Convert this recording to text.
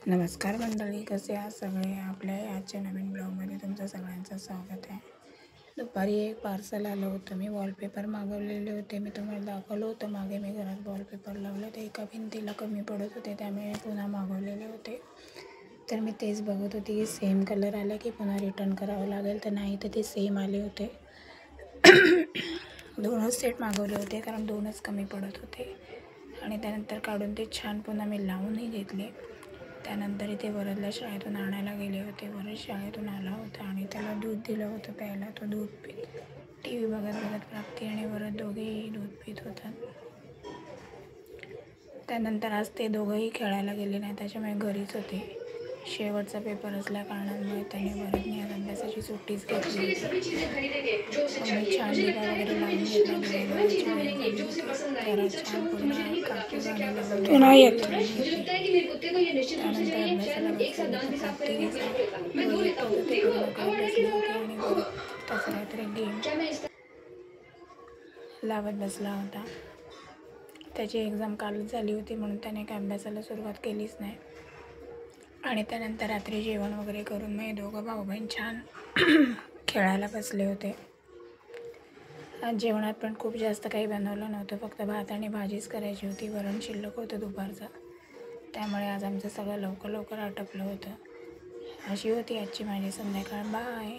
नमस्कार मंडळी, कसे आहात सगळे. आपल्या आजच्या नवीन ब्लॉगमध्ये तुमचं सगळ्यांचं स्वागत आहे. दुपारी एक पार्सल आलं होतं. मी वॉलपेपर मागवलेले होते. मी तुम्हाला दाखवलं होतं मागे मी घरात वॉलपेपर लावले ते एका भिंतीला कमी पडत होते, त्यामुळे पुन्हा मागवलेले होते. तर मी तेच बघत होती की सेम कलर आला की पुन्हा रिटर्न करावं लागेल, तर नाही तर ते सेम आले होते. दोनच सेट मागवले होते कारण दोनच कमी पडत होते. आणि त्यानंतर काढून ते छान पुन्हा मी लावूनही घेतले. त्यानंतर इथे वरदला शाळेतून आणायला गेले होते. वरद शाळेतून आला होता आणि त्याला दूध दिलं होतं प्यायला. तो दूध टी व्ही बघत बघत प्राप्ती आणि वरद दोघेही दूध पित होतात. त्यानंतर आज ते दोघंही खेळायला गेले नाही, त्याच्यामुळे घरीच होते. शेवटचा पेपर असल्या कारणामुळे त्याने वरदने आज अभ्यासाची सुट्टीच घेतली होती. मी छान दिवा वगैरे लावून घेतला. दिवाळीची वेळ झाली होती. घरात छान पूर्ण कापूर गाणी लावून त्यानंतर अभ्यासाला बसलेली तर प्राप्तीचा प्रोजेक्ट होतं ते पूर्ण करत बसली होती आणि वरद त्याचा काहीतरी गेम लावत बसला होता. त्याची एक्झाम कालच झाली होती म्हणून त्याने काय अभ्यासाला सुरुवात केलीच नाही. आणि त्यानंतर रात्री जेवण वगैरे करून मग दोघं भाऊ बहीण छान खेळायला बसले होते. आज जेवणात पण खूप जास्त काही बनवलं नव्हतं, फक्त भात आणि भाजीच करायची होती. वरण शिल्लक होतं दुपारचं, त्यामुळे आज आमचं सगळं लवकर आटपलं होतं. अशी होती आजची माझी संध्याकाळ. बाय.